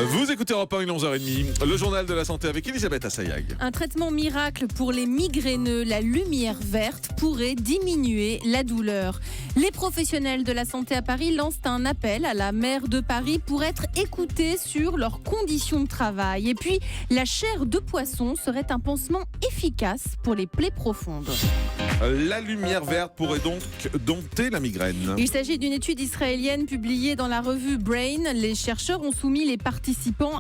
Vous écoutez Europe 1, 11h30, le journal de la santé avec Elisabeth Assayag. Un traitement miracle pour les migraineux, la lumière verte, pourrait diminuer la douleur. Les professionnels de la santé à Paris lancent un appel à la maire de Paris pour être écoutés sur leurs conditions de travail. Et puis, la chair de poisson serait un pansement efficace pour les plaies profondes. La lumière verte pourrait donc dompter la migraine. Il s'agit d'une étude israélienne publiée dans la revue Brain. Les chercheurs ont soumis les participants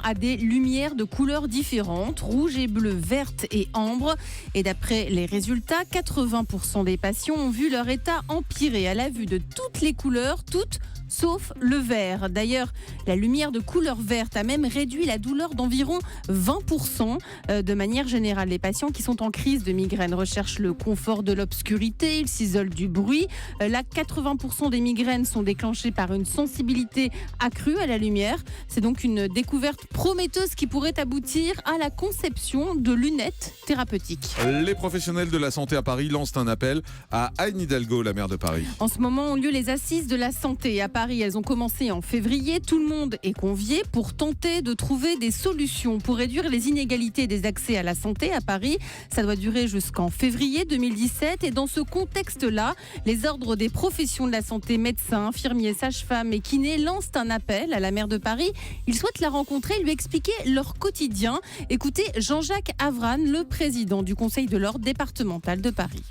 à des lumières de couleurs différentes, rouge et bleu, verte et ambre. Et d'après les résultats, 80% des patients ont vu leur état empirer à la vue de toutes les couleurs, toutes sauf le vert. D'ailleurs, la lumière de couleur verte a même réduit la douleur d'environ 20%. De manière générale, les patients qui sont en crise de migraine recherchent le confort de l'obscurité, ils s'isolent du bruit. Là, 80% des migraines sont déclenchées par une sensibilité accrue à la lumière. C'est donc une découverte prometteuse qui pourrait aboutir à la conception de lunettes thérapeutiques. Les professionnels de la santé à Paris lancent un appel à Anne Hidalgo, la maire de Paris. En ce moment ont lieu les assises de la santé à Paris. Elles ont commencé en février. Tout le monde est convié pour tenter de trouver des solutions pour réduire les inégalités des accès à la santé à Paris. Ça doit durer jusqu'en février 2017. Et dans ce contexte-là, les ordres des professions de la santé, médecins, infirmiers, sages-femmes et kinés lancent un appel à la maire de Paris. Ils souhaitent la rencontrer et lui expliquer leur quotidien. Écoutez Jean-Jacques Avran, le président du Conseil de l'ordre départemental de Paris.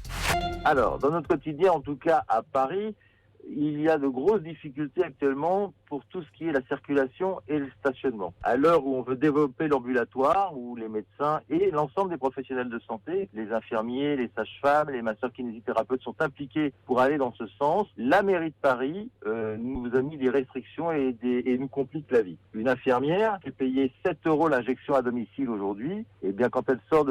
Alors, dans notre quotidien, en tout cas à Paris, il y a de grosses difficultés actuellement pour tout ce qui est la circulation et le stationnement. À l'heure où on veut développer l'ambulatoire, où les médecins et l'ensemble des professionnels de santé, les infirmiers, les sages-femmes, les masseurs-kinésithérapeutes sont impliqués pour aller dans ce sens, la mairie de Paris nous a mis des restrictions et nous complique la vie. Une infirmière qui est payée 7 € l'injection à domicile aujourd'hui, et bien quand elle sort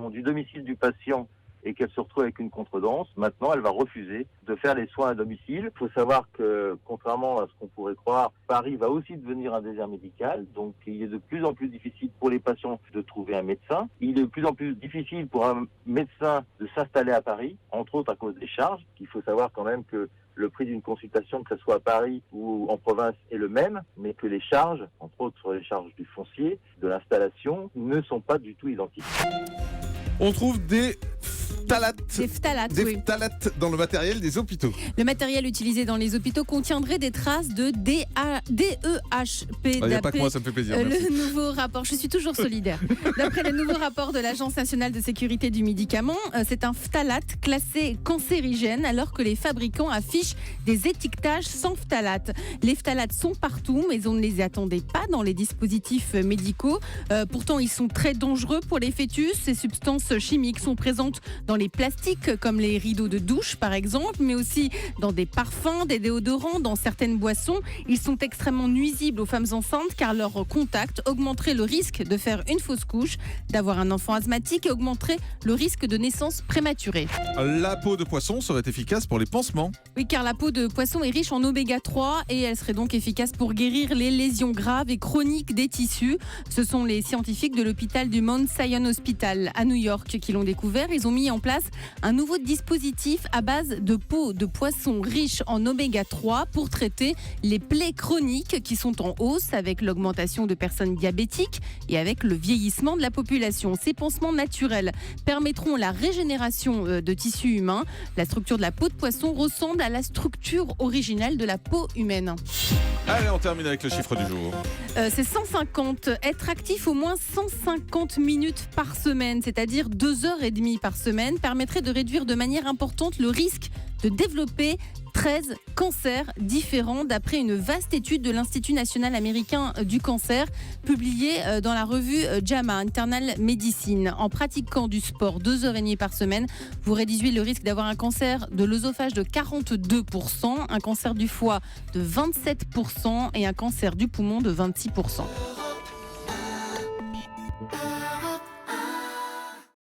du domicile du patient et qu'elle se retrouve avec une contredanse, maintenant elle va refuser de faire les soins à domicile. Il faut savoir que, contrairement à ce qu'on pourrait croire, Paris va aussi devenir un désert médical, donc il est de plus en plus difficile pour les patients de trouver un médecin. Il est de plus en plus difficile pour un médecin de s'installer à Paris, entre autres à cause des charges. Il faut savoir quand même que le prix d'une consultation, que ce soit à Paris ou en province, est le même, mais que les charges, entre autres sur les charges du foncier, de l'installation, ne sont pas du tout identiques. On trouve des phtalates dans le matériel des hôpitaux. Le matériel utilisé dans les hôpitaux contiendrait des traces de DEHP. Il n'y a pas que moi, ça me fait plaisir. Le nouveau rapport, je suis toujours solidaire. D'après le nouveau rapport de l'Agence nationale de sécurité du médicament, c'est un phtalate classé cancérigène alors que les fabricants affichent des étiquetages sans phtalate. Les phtalates sont partout, mais on ne les attendait pas dans les dispositifs médicaux. Pourtant, ils sont très dangereux pour les fœtus. Ces substances chimiques sont présentes dans les plastiques comme les rideaux de douche par exemple, mais aussi dans des parfums, des déodorants, dans certaines boissons. Ils sont extrêmement nuisibles aux femmes enceintes car leur contact augmenterait le risque de faire une fausse couche, d'avoir un enfant asthmatique et augmenterait le risque de naissance prématurée. La peau de poisson serait efficace pour les pansements. Oui, car la peau de poisson est riche en oméga 3 et elle serait donc efficace pour guérir les lésions graves et chroniques des tissus. Ce sont les scientifiques de l'hôpital du Mount Sinai Hospital à New York qui l'ont découvert. Ils ont mis en place un nouveau dispositif à base de peau de poisson riche en oméga 3 pour traiter les plaies chroniques qui sont en hausse avec l'augmentation de personnes diabétiques et avec le vieillissement de la population. Ces pansements naturels permettront la régénération de tissus humains. La structure de la peau de poisson ressemble à la structure originelle de la peau humaine. Allez, on termine avec le chiffre du jour. C'est 150. Être actif au moins 150 minutes par semaine, c'est-à-dire 2h30 par semaine, permettrait de réduire de manière importante le risque de développer 13 cancers différents d'après une vaste étude de l'Institut national américain du cancer publiée dans la revue JAMA Internal Medicine. En pratiquant du sport 2h30 par semaine, vous réduisez le risque d'avoir un cancer de l'œsophage de 42%, un cancer du foie de 27% et un cancer du poumon de 26%.